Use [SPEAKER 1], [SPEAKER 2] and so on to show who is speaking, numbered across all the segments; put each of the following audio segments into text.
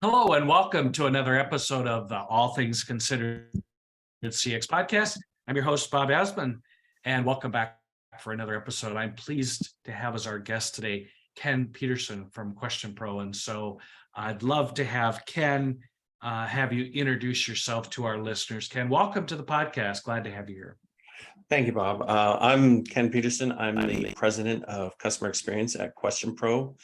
[SPEAKER 1] Hello and welcome to another episode of the All Things Considered CX podcast. I'm your host, Bob Azman, and welcome back for another episode. I'm pleased to have as our guest today, Ken Peterson from QuestionPro. And so I'd love to have Ken have you introduce yourself to our listeners. Ken, welcome to the podcast. Glad to have you here.
[SPEAKER 2] Thank you, Bob. I'm Ken Peterson. I'm the president of customer experience at QuestionPro,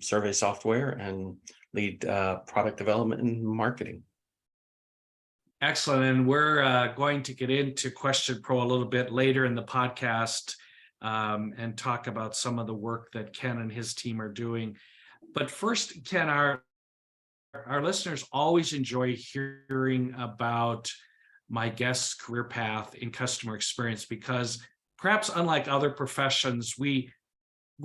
[SPEAKER 2] survey software, and lead product development and marketing.
[SPEAKER 1] Excellent. And we're going to get into QuestionPro a little bit later in the podcast and talk about some of the work that Ken and his team are doing. But first, Ken, our listeners always enjoy hearing about my guest's career path in customer experience because perhaps unlike other professions, we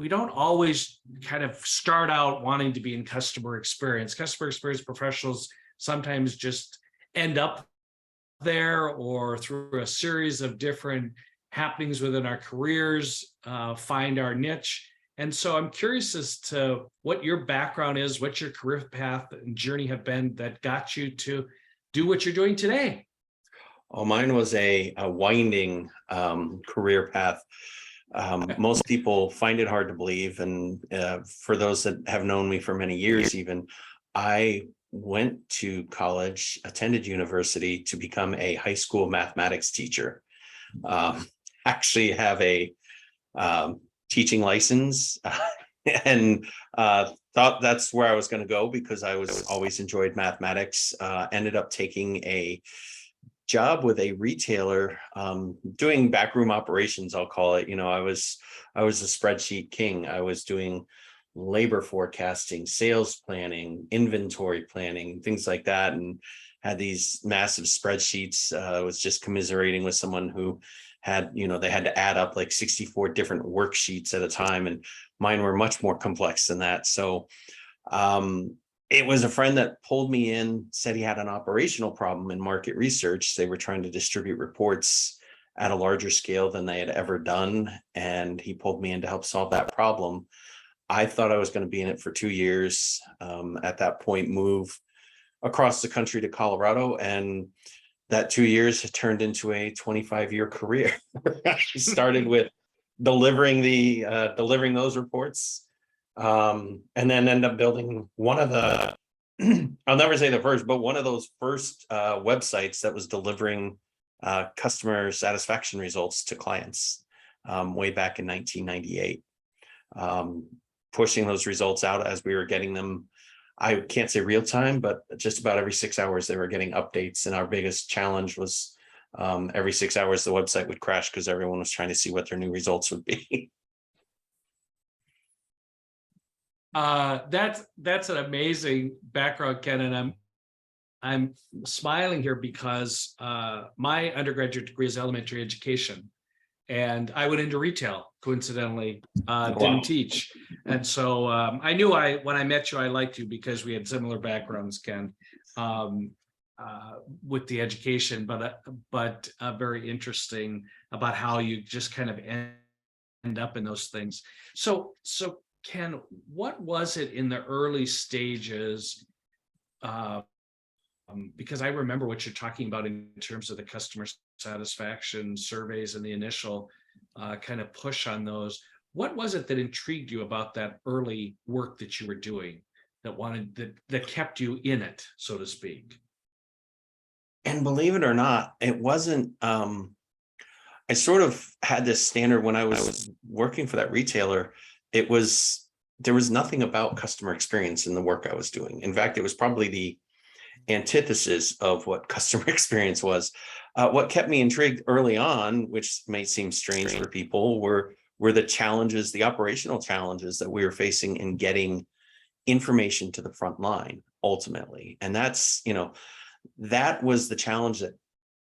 [SPEAKER 1] don't always kind of start out wanting to be in customer experience. Customer experience professionals sometimes just end up there or through a series of different happenings within our careers, find our niche. And so I'm curious as to what your background is, what your career path and journey have been that got you to do what you're doing today.
[SPEAKER 2] Oh, mine was a winding career path. Most people find it hard to believe. And for those that have known me for many years, even, I went to college, attended university to become a high school mathematics teacher. Actually have a teaching license and thought that's where I was going to go because I was always enjoyed mathematics. Ended up taking a job with a retailer doing backroom operations, I'll call it. I was a spreadsheet king. I was doing labor forecasting, sales planning, inventory planning, things like that, and had these massive spreadsheets. I was just commiserating with someone who had, they had to add up like 64 different worksheets at a time, and mine were much more complex than that. So it was a friend that pulled me in, said he had an operational problem in market research. They were trying to distribute reports at a larger scale than they had ever done. And he pulled me in to help solve that problem. I thought I was going to be in it for 2 years. At that point, move across the country to Colorado. And that 2 years had turned into a 25-year career. I started with delivering those reports. And then end up building one of the, I'll never say the first, but one of those first websites that was delivering customer satisfaction results to clients way back in 1998. Pushing those results out as we were getting them. I can't say real time, but just about every 6 hours they were getting updates. And our biggest challenge was every 6 hours the website would crash because everyone was trying to see what their new results would be.
[SPEAKER 1] That's an amazing background, Ken, and I'm smiling here because my undergraduate degree is elementary education, and I went into retail. Coincidentally, didn't teach, and so I knew when I met you, I liked you because we had similar backgrounds, Ken, with the education, but very interesting about how you just kind of end up in those things. So. Ken, what was it in the early stages? Because I remember what you're talking about in terms of the customer satisfaction surveys and the initial kind of push on those. What was it that intrigued you about that early work that you were doing that kept you in it, so to speak?
[SPEAKER 2] And believe it or not, it wasn't. I sort of had this standard when I was working for that retailer. There was nothing about customer experience in the work I was doing. In fact, it was probably the antithesis of what customer experience was. What kept me intrigued early on, which may seem strange for people, were the challenges, the operational challenges that we were facing in getting information to the front line ultimately. And that was the challenge that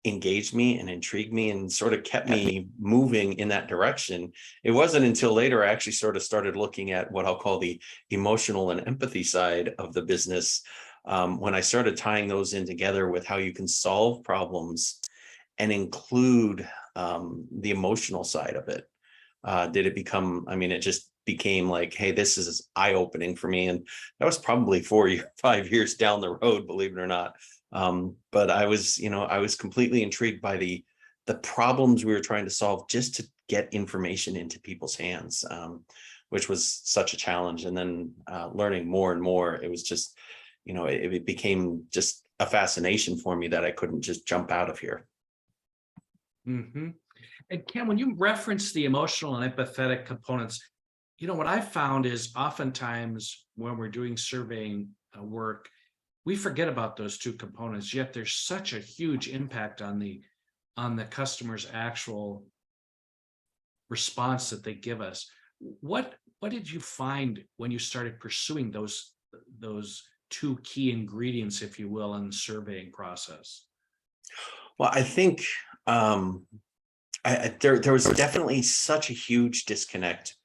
[SPEAKER 2] engaged me and intrigued me and sort of kept me moving in that direction. It wasn't until later I actually sort of started looking at what I'll call the emotional and empathy side of the business, when I started tying those in together with how you can solve problems and include the emotional side of it. Did it become, it just became like, hey, this is eye-opening for me. And that was probably 5 years down the road, believe it or not. But I was completely intrigued by the problems we were trying to solve just to get information into people's hands, which was such a challenge. And then learning more and more, it was just, it became just a fascination for me that I couldn't just jump out of here.
[SPEAKER 1] Mm-hmm. And Ken, when you reference the emotional and empathetic components, what I found is oftentimes when we're doing surveying work, we forget about those two components, yet there's such a huge impact on the customer's actual response that they give us. What did you find when you started pursuing those two key ingredients, if you will, in the surveying process?
[SPEAKER 2] Well, I think there was definitely such a huge disconnect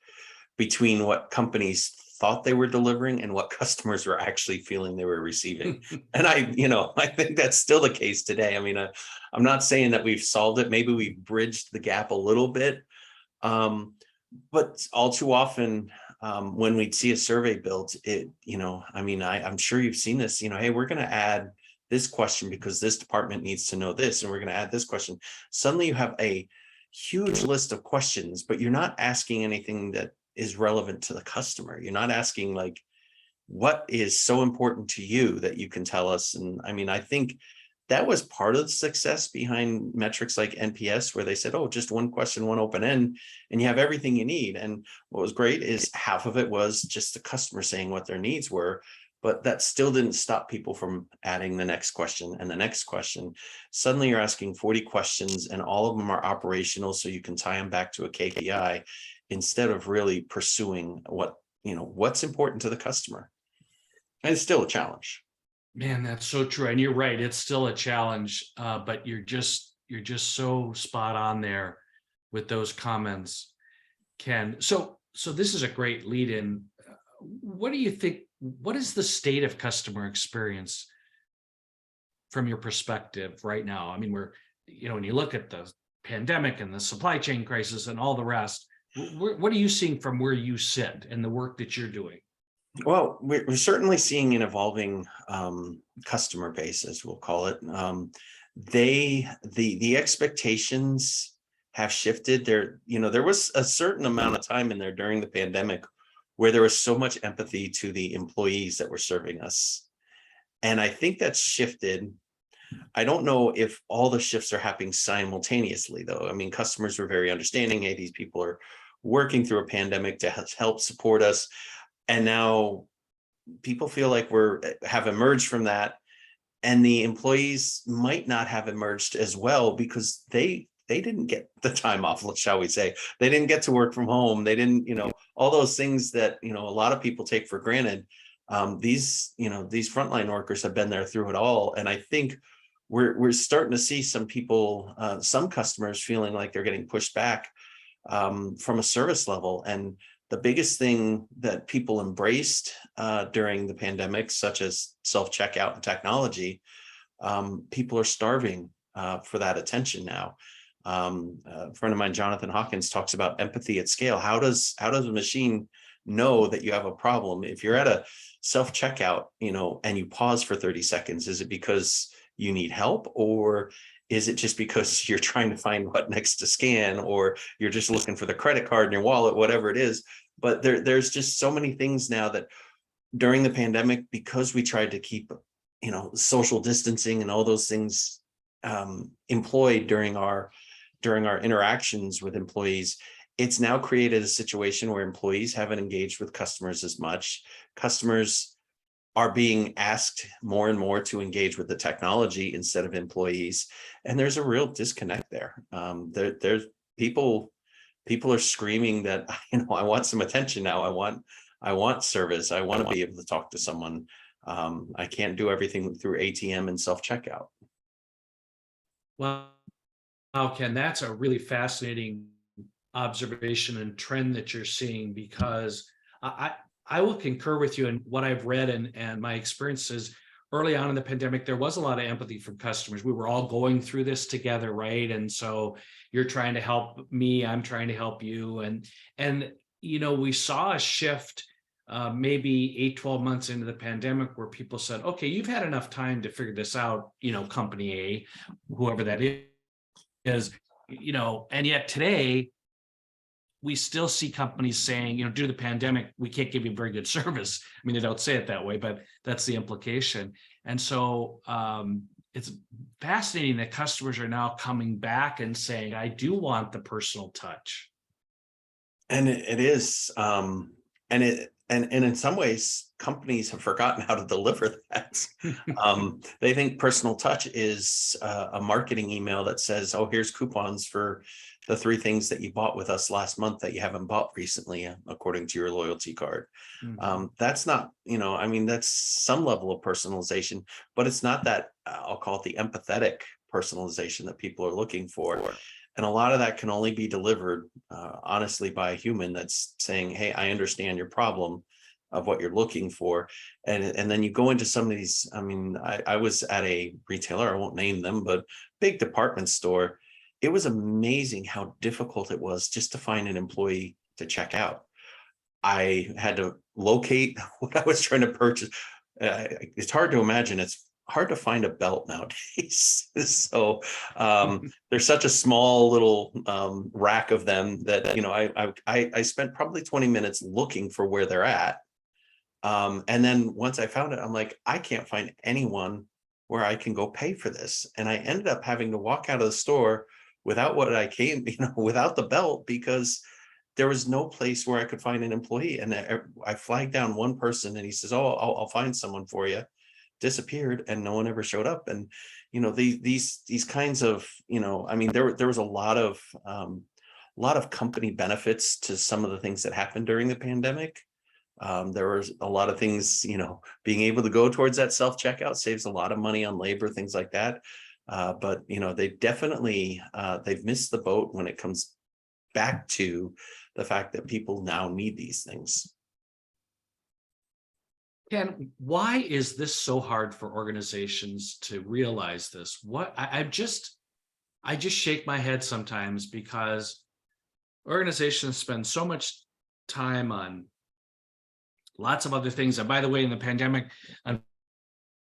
[SPEAKER 2] between what companies thought they were delivering and what customers were actually feeling they were receiving. And I think that's still the case today. I mean, I'm not saying that we've solved it. Maybe we've bridged the gap a little bit. But all too often, when we'd see a survey built, I'm sure you've seen this, hey, we're going to add this question because this department needs to know this, and we're going to add this question. Suddenly you have a huge list of questions, but you're not asking anything that is relevant to the customer. You're not asking like, what is so important to you that you can tell us? And I mean, I think that was part of the success behind metrics like NPS, where they said, oh, just one question, one open end, and you have everything you need. And what was great is half of it was just the customer saying what their needs were, but that still didn't stop people from adding the next question and the next question. Suddenly you're asking 40 questions and all of them are operational, so you can tie them back to a KPI instead of really pursuing what's important to the customer. And it's still a challenge.
[SPEAKER 1] Man, that's so true. And you're right. It's still a challenge, but you're just so spot on there with those comments, Ken. So this is a great lead in. What do you think? What is the state of customer experience from your perspective right now? I mean, when you look at the pandemic and the supply chain crisis and all the rest, what are you seeing from where you sit and the work that you're doing?
[SPEAKER 2] Well, we're certainly seeing an evolving customer base, as we'll call it. The expectations have shifted. There was a certain amount of time in there during the pandemic where there was so much empathy to the employees that were serving us. And I think that's shifted. I don't know if all the shifts are happening simultaneously, though. I mean, customers were very understanding. Hey, these people are working through a pandemic to help support us. And now people feel like have emerged from that, and the employees might not have emerged as well because they didn't get the time off, shall we say. They didn't get to work from home. They didn't, all those things that, a lot of people take for granted. These frontline workers have been there through it all. And I think we're starting to see some people, some customers feeling like they're getting pushed back from a service level. And the biggest thing that people embraced during the pandemic, such as self-checkout and technology, people are starving for that attention now. A friend of mine, Jonathan Hawkins, talks about empathy at scale. How does a machine know that you have a problem? If you're at a self-checkout, and you pause for 30 seconds, is it because you need help, or is it just because you're trying to find what next to scan, or you're just looking for the credit card in your wallet, whatever it is? But there's just so many things now that during the pandemic, because we tried to keep, social distancing and all those things employed during our interactions with employees, it's now created a situation where employees haven't engaged with customers as much. Customers are being asked more and more to engage with the technology instead of employees. And there's a real disconnect there. There's people are screaming that, I want some attention now. I want service. I want to be able to talk to someone. I can't do everything through ATM and self-checkout.
[SPEAKER 1] Well, Ken, that's a really fascinating observation and trend that you're seeing, because I will concur with you in what I've read and my experiences. Early on in the pandemic, there was a lot of empathy from customers. We were all going through this together, right? And so you're trying to help me, I'm trying to help you. And we saw a shift maybe 8-12 months into the pandemic where people said, okay, you've had enough time to figure this out, company A, whoever that is, and yet today we still see companies saying, due to the pandemic, we can't give you very good service. I mean, they don't say it that way, but that's the implication. And so it's fascinating that customers are now coming back and saying, I do want the personal touch.
[SPEAKER 2] And it is, and in some ways, companies have forgotten how to deliver that. They think personal touch is a marketing email that says, "Oh, here's coupons for the 3 things that you bought with us last month that you haven't bought recently, according to your loyalty card." That's not, I mean, that's some level of personalization, but it's not that I'll call it the empathetic personalization that people are looking for. And a lot of that can only be delivered, honestly, by a human that's saying, "Hey, I understand your problem of what you're looking for." And then you go into some of these, I mean, I was at a retailer, I won't name them, but big department store. It was amazing how difficult it was just to find an employee to check out. I had to locate what I was trying to purchase. It's hard to imagine. It's hard to find a belt nowadays. So there's such a small little rack of them that, I spent probably 20 minutes looking for where they're at. And then once I found it, I'm like, I can't find anyone where I can go pay for this. And I ended up having to walk out of the store without what I came, without the belt, because there was no place where I could find an employee. And I flagged down one person and he says, "Oh, I'll find someone for you." Disappeared and no one ever showed up. And these kinds of, I mean, there was a lot of company benefits to some of the things that happened during the pandemic. There was a lot of things, being able to go towards that self-checkout saves a lot of money on labor, things like that. But they definitely they've missed the boat when it comes back to the fact that people now need these things.
[SPEAKER 1] Ken, why is this so hard for organizations to realize this? I just shake my head sometimes because organizations spend so much time on lots of other things. And by the way, in the pandemic,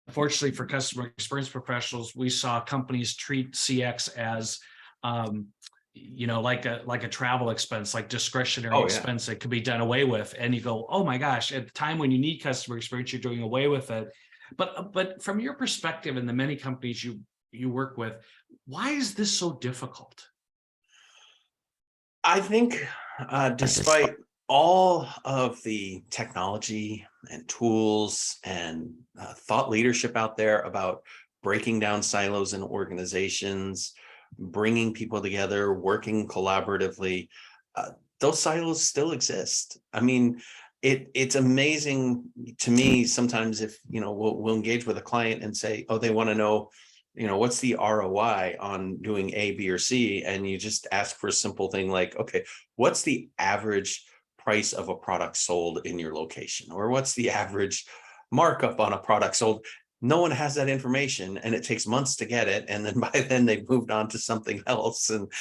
[SPEAKER 1] unfortunately for customer experience professionals, we saw companies treat CX as like a travel expense, like discretionary expense that could be done away with. And you go, oh my gosh, at the time when you need customer experience, you're doing away with it. But from your perspective and the many companies you work with, why is this so difficult?
[SPEAKER 2] I think despite all of the technology and tools and thought leadership out there about breaking down silos in organizations, bringing people together, working collaboratively, those silos still exist. I mean, it's amazing to me sometimes if, we'll engage with a client and say, oh, they want to know, what's the ROI on doing A, B, or C? And you just ask for a simple thing like, okay, what's the average price of a product sold in your location? Or what's the average markup on a product sold? No one has that information and it takes months to get it. And then by then they've moved on to something else. And,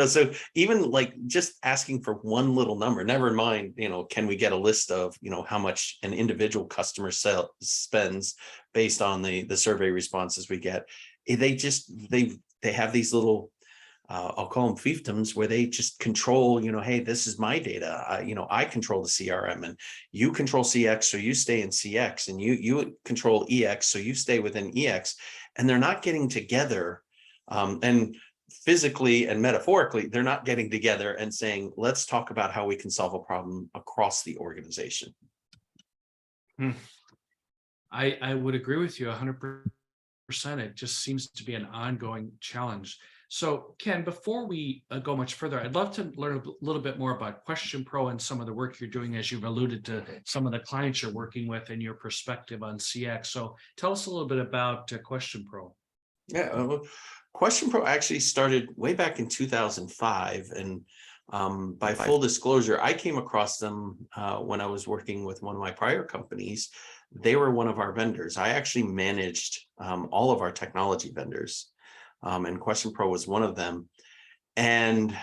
[SPEAKER 2] so even like just asking for one little number, never mind, can we get a list of, how much an individual customer spends based on the survey responses we get. They have these little, I'll call them fiefdoms, where they just control, hey, this is my data. I control the CRM and you control CX. So you stay in CX and you control EX. So you stay within EX, and they're not getting together. And physically and metaphorically, they're not getting together and saying, let's talk about how we can solve a problem across the organization.
[SPEAKER 1] I would agree with you 100%. It just seems to be an ongoing challenge. So Ken, before we go much further, I'd love to learn a little bit more about QuestionPro and some of the work you're doing, as you've alluded to some of the clients you're working with and your perspective on CX. So tell us a little bit about QuestionPro.
[SPEAKER 2] Yeah, QuestionPro actually started way back in 2005. And by full disclosure, I came across them when I was working with one of my prior companies. They were one of our vendors. I actually managed all of our technology vendors. And QuestionPro was one of them. And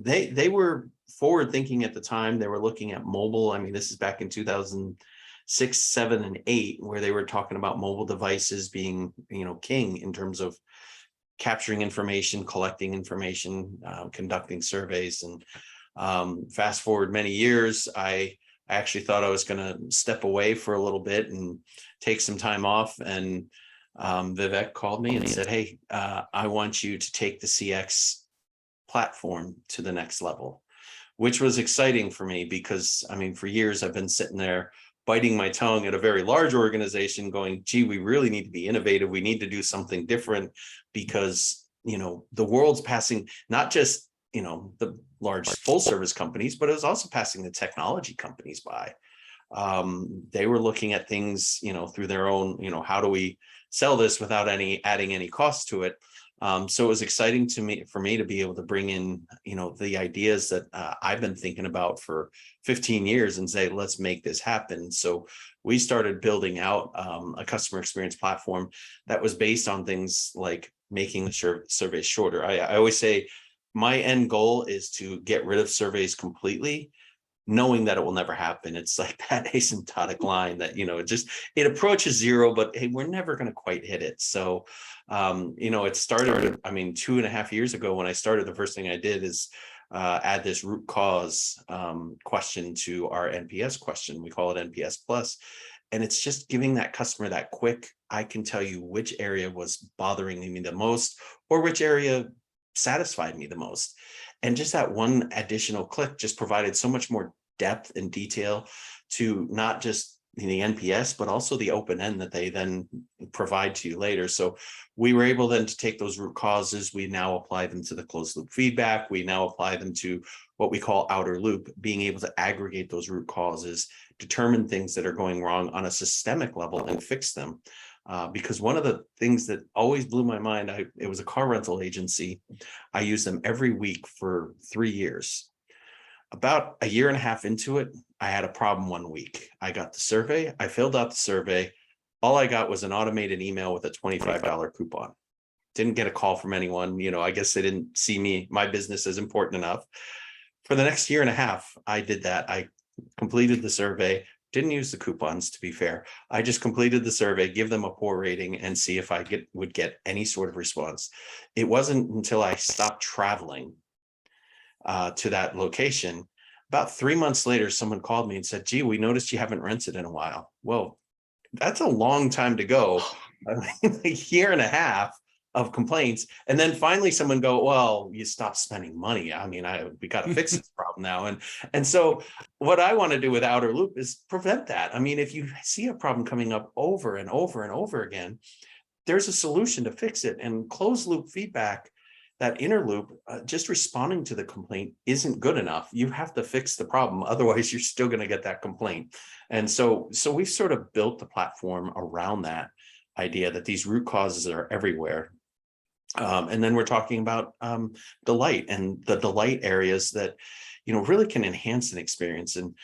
[SPEAKER 2] they were forward thinking at the time. They were looking at mobile. I mean, this is back in 2006, 7, and 8, where they were talking about mobile devices being, king in terms of capturing information, collecting information, conducting surveys. And fast forward many years, I actually thought I was going to step away for a little bit and take some time off. And Vivek called me and said, hey, I want you to take the CX platform to the next level, which was exciting for me because, I mean, for years I've been sitting there biting my tongue at a very large organization going, gee, we really need to be innovative. We need to do something different because, the world's passing, not just, the large full service companies, but it was also passing the technology companies by. They were looking at things, through their own, how do we sell this without adding any cost to it? So it was exciting for me to be able to bring in, the ideas that I've been thinking about for 15 years and say, let's make this happen. So we started building out a customer experience platform that was based on things like making the surveys shorter. I always say my end goal is to get rid of surveys completely, knowing that it will never happen. It's like that asymptotic line that, it approaches zero, but hey, we're never going to quite hit it. So, it started, 2.5 years ago when I started, the first thing I did is add this root cause question to our NPS question. We call it NPS Plus. And it's just giving that customer that quick, I can tell you which area was bothering me the most or which area satisfied me the most. And just that one additional click just provided so much more depth and detail to not just the NPS, but also the open end that they then provide to you later. So we were able then to take those root causes. We now apply them to the closed loop feedback. We now apply them to what we call outer loop, being able to aggregate those root causes, determine things that are going wrong on a systemic level and fix them. Because one of the things that always blew my mind, it was a car rental agency. I used them every week for 3 years. About a year and a half into it, I had a problem one week. I got the survey. I filled out the survey. All I got was an automated email with a $25 coupon. Didn't get a call from anyone. I guess they didn't see my business as important enough. For the next year and a half, I did that. I completed the survey. Didn't use the coupons, to be fair. I just completed the survey, give them a poor rating, and see if I would get any sort of response. It wasn't until I stopped traveling to that location. About 3 months later, someone called me and said, gee, we noticed you haven't rented in a while. Well, that's a long time to go. A year and a half of complaints. And then finally someone go, well, you stopped spending money. We got to fix this problem now. And so what I want to do with outer loop is prevent that. If you see a problem coming up over and over and over again, there's a solution to fix it. And closed loop feedback, that inner loop, just responding to the complaint isn't good enough. You have to fix the problem. Otherwise, you're still going to get that complaint. And so we've sort of built the platform around that idea that these root causes are everywhere. And then we're talking about delight and the delight areas that, really can enhance an experience. And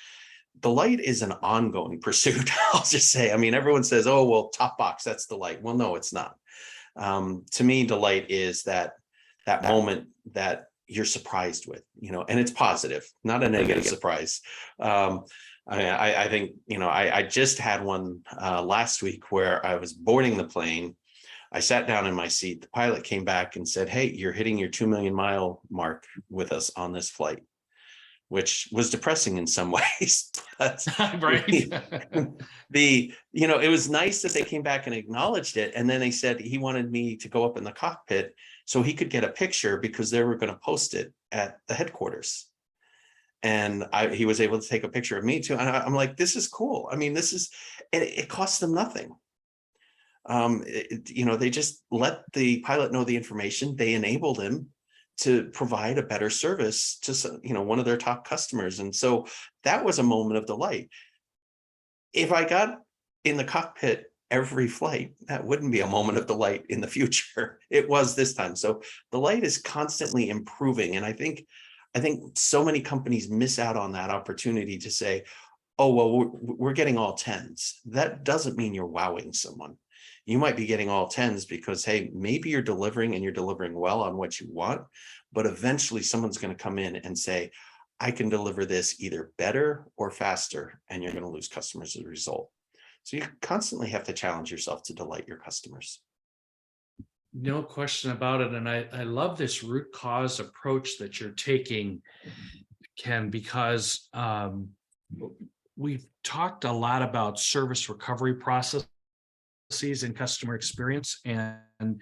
[SPEAKER 2] delight is an ongoing pursuit. I'll just say, everyone says, oh, well, top box, that's delight. Well, no, it's not. To me, delight is that moment that you're surprised with, and it's positive, not a negative surprise. I think, I just had one last week where I was boarding the plane. I sat down in my seat. The pilot came back and said, hey, you're hitting your 2 million mile mark with us on this flight, which was depressing in some ways. But
[SPEAKER 1] Right.
[SPEAKER 2] it was nice that they came back and acknowledged it. And then they said he wanted me to go up in the cockpit so he could get a picture because they were going to post it at the headquarters. And he was able to take a picture of me too. And I'm like, this is cool. It costs them nothing. They just let the pilot know the information. They enabled him to provide a better service to, one of their top customers. And so that was a moment of delight. If I got in the cockpit every flight, that wouldn't be a moment of delight in the future. It was this time. So delight is constantly improving. And I think so many companies miss out on that opportunity to say, oh, well, we're getting all 10s. That doesn't mean you're wowing someone. You might be getting all 10s because, hey, maybe you're delivering and you're delivering well on what you want, but eventually someone's going to come in and say, I can deliver this either better or faster, and you're going to lose customers as a result. So you constantly have to challenge yourself to delight your customers.
[SPEAKER 1] No question about it. And I love this root cause approach that you're taking, Ken, because we've talked a lot about service recovery processes and customer experience. And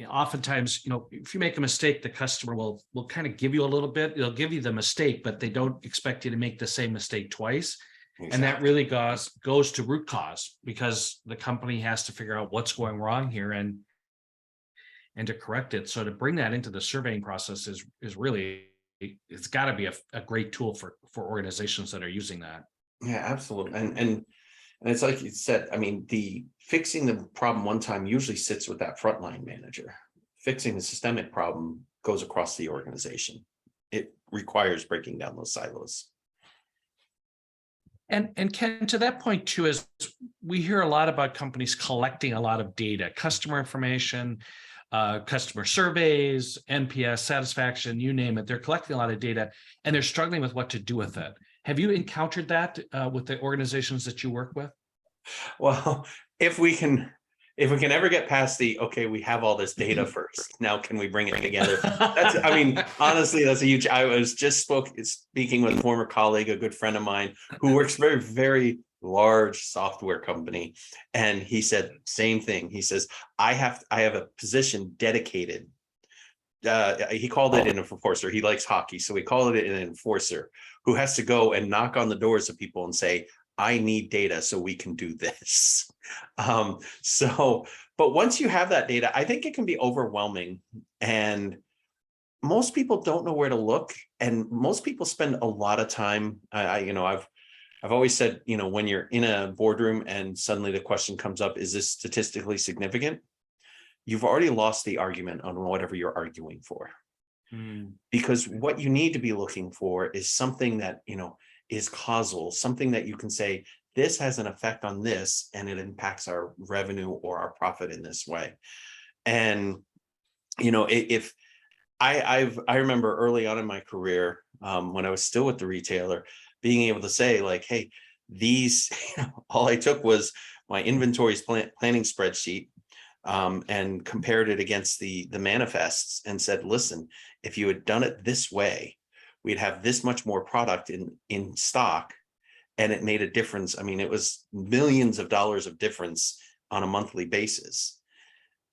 [SPEAKER 1] oftentimes, if you make a mistake, the customer will kind of give you a little bit. They'll give you the mistake, but they don't expect you to make the same mistake twice.
[SPEAKER 2] Exactly.
[SPEAKER 1] And that really goes to root cause, because the company has to figure out what's going wrong here and to correct it. So to bring that into the surveying process is really, it's got to be a great tool for organizations that are using that.
[SPEAKER 2] Yeah, absolutely. And it's like you said, I mean, the fixing the problem one time usually sits with that frontline manager. Fixing the systemic problem goes across the organization. It requires breaking down those silos.
[SPEAKER 1] And Ken, to that point too, is we hear a lot about companies collecting a lot of data, customer information, customer surveys, NPS, satisfaction, you name it. They're collecting a lot of data and they're struggling with what to do with it. Have you encountered that with the organizations that you work with?
[SPEAKER 2] Well, if we can ever get past okay, we have all this data first. Now, can we bring it together? Honestly, that's a huge. I was just speaking with a former colleague, a good friend of mine, who works very, very large software company, and he said same thing. He says, I have a position dedicated. He called it an enforcer. He likes hockey, so he called it an enforcer who has to go and knock on the doors of people and say, I need data so we can do this. But once you have that data, I think it can be overwhelming, and most people don't know where to look. And most people spend a lot of time. I've always said, when you're in a boardroom and suddenly the question comes up, is this statistically significant? You've already lost the argument on whatever you're arguing for. Because what you need to be looking for is something that, is causal, something that you can say, this has an effect on this, and it impacts our revenue or our profit in this way. And, if I remember early on in my career, when I was still with the retailer, being able to say like, hey, these, all I took was my inventories planning spreadsheet, and compared it against the manifests and said, listen, if you had done it this way, we'd have this much more product in stock. And it made a difference. I mean, it was millions of dollars of difference on a monthly basis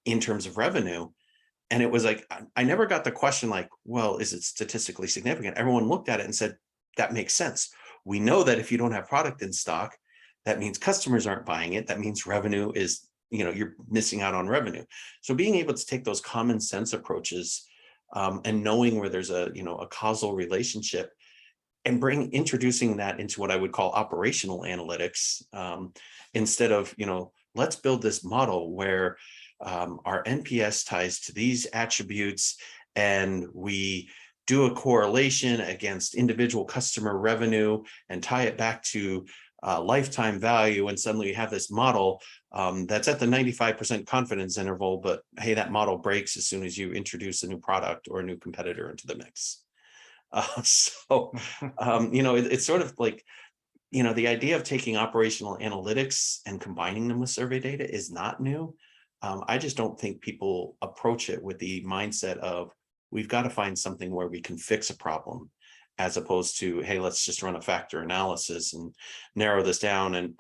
[SPEAKER 2] in terms of revenue. And it was like, I never got the question like, well, is it statistically significant? Everyone looked at it and said, that makes sense. We know that if you don't have product in stock, that means customers aren't buying it. That means revenue is, you're missing out on revenue. So being able to take those common sense approaches, and knowing where there's a causal relationship, and introducing that into what I would call operational analytics, instead of, let's build this model where our NPS ties to these attributes, and we do a correlation against individual customer revenue and tie it back to lifetime value. And suddenly we have this model that's at the 95% confidence interval, but hey, that model breaks as soon as you introduce a new product or a new competitor into the mix. It's sort of like, the idea of taking operational analytics and combining them with survey data is not new. I just don't think people approach it with the mindset of, we've got to find something where we can fix a problem, as opposed to, hey, let's just run a factor analysis and narrow this down. And,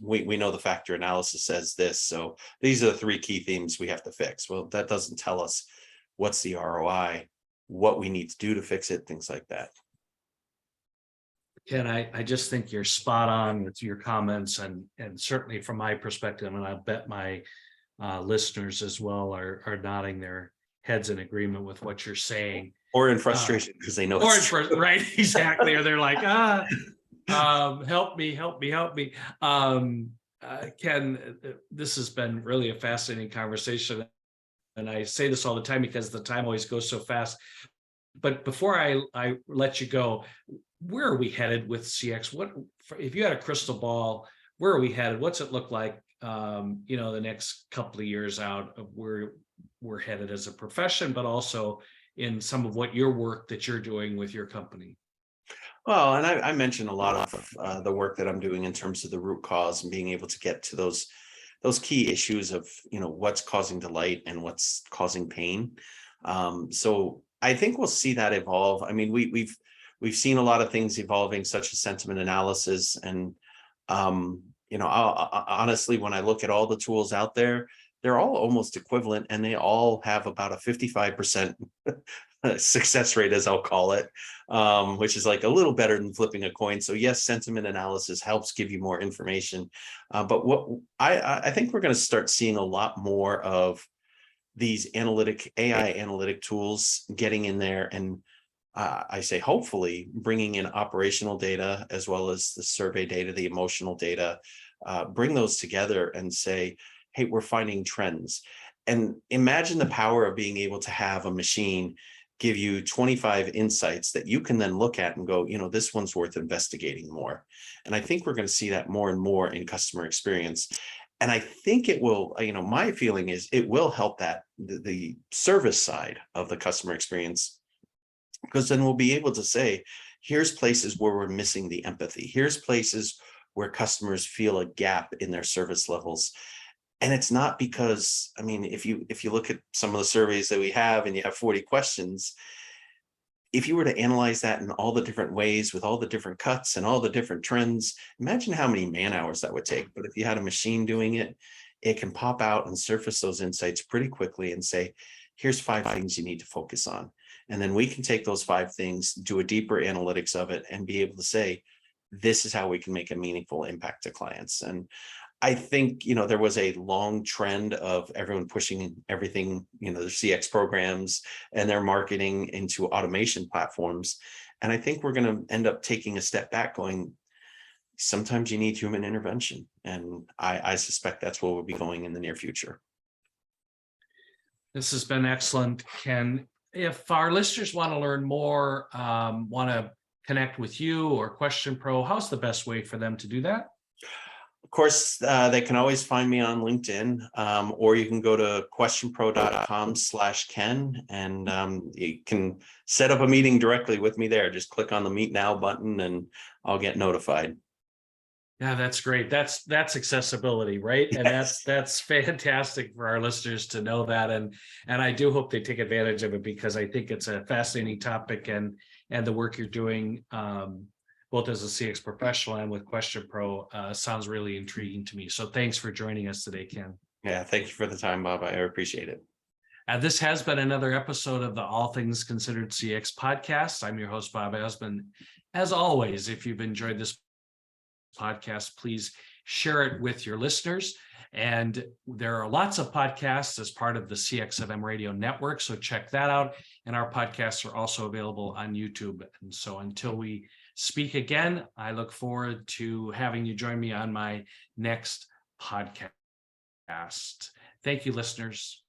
[SPEAKER 2] we know the factor analysis says this. So these are the 3 key themes we have to fix. Well, that doesn't tell us what's the ROI, what we need to do to fix it, things like that.
[SPEAKER 1] Ken, I just think you're spot on with your comments, and certainly from my perspective, and I bet my listeners as well are nodding their heads in agreement with what you're saying.
[SPEAKER 2] Or in frustration because they know
[SPEAKER 1] right, exactly. Or they're like, help me. Ken, this has been really a fascinating conversation. And I say this all the time because the time always goes so fast. But before I let you go, where are we headed with CX? What, if you had a crystal ball, where are we headed? What's it look like, the next couple of years out of where we're headed as a profession, but also in some of what your work that you're doing with your company.
[SPEAKER 2] Well, and I mentioned a lot of the work that I'm doing in terms of the root cause and being able to get to those key issues of, what's causing delight and what's causing pain. So I think we'll see that evolve. I mean, we've seen a lot of things evolving, such as sentiment analysis, and honestly, when I look at all the tools out there, they're all almost equivalent, and they all have about a 55% success rate, as I'll call it, which is like a little better than flipping a coin. So yes, sentiment analysis helps give you more information, but what I think we're going to start seeing a lot more of these AI analytic tools getting in there, and I say hopefully bringing in operational data as well as the survey data, the emotional data, bring those together and say, hey, we're finding trends. And imagine the power of being able to have a machine give you 25 insights that you can then look at and go, this one's worth investigating more. And I think we're going to see that more and more in customer experience. And I think it will, my feeling is it will help that the service side of the customer experience, because then we'll be able to say, here's places where we're missing the empathy. Here's places where customers feel a gap in their service levels. And it's not because, if you look at some of the surveys that we have and you have 40 questions, if you were to analyze that in all the different ways with all the different cuts and all the different trends, imagine how many man hours that would take. But if you had a machine doing it, it can pop out and surface those insights pretty quickly and say, here's 5 things you need to focus on. And then we can take those 5 things, do a deeper analytics of it, and be able to say, this is how we can make a meaningful impact to clients. And I think, there was a long trend of everyone pushing everything, their CX programs and their marketing into automation platforms. And I think we're going to end up taking a step back going, sometimes you need human intervention. And I suspect that's where we'll be going in the near future.
[SPEAKER 1] This has been excellent, Ken. If our listeners want to learn more, want to connect with you or QuestionPro, how's the best way for them to do that?
[SPEAKER 2] Of course, they can always find me on LinkedIn, or you can go to questionpro.com/Ken, and you can set up a meeting directly with me there. Just click on the Meet Now button and I'll get notified.
[SPEAKER 1] Yeah, that's great. That's accessibility, right?
[SPEAKER 2] Yes.
[SPEAKER 1] And that's fantastic for our listeners to know that. And I do hope they take advantage of it, because I think it's a fascinating topic, and the work you're doing, both as a CX professional and with QuestionPro, sounds really intriguing to me. So thanks for joining us today, Ken.
[SPEAKER 2] Yeah, thank you for the time, Bob. I appreciate it.
[SPEAKER 1] This has been another episode of the All Things Considered CX podcast. I'm your host, Bob Azman. As always, if you've enjoyed this podcast, please share it with your listeners. And there are lots of podcasts as part of the CXFM radio network, so check that out. And our podcasts are also available on YouTube. And so until we speak again, I look forward to having you join me on my next podcast. Thank you, listeners.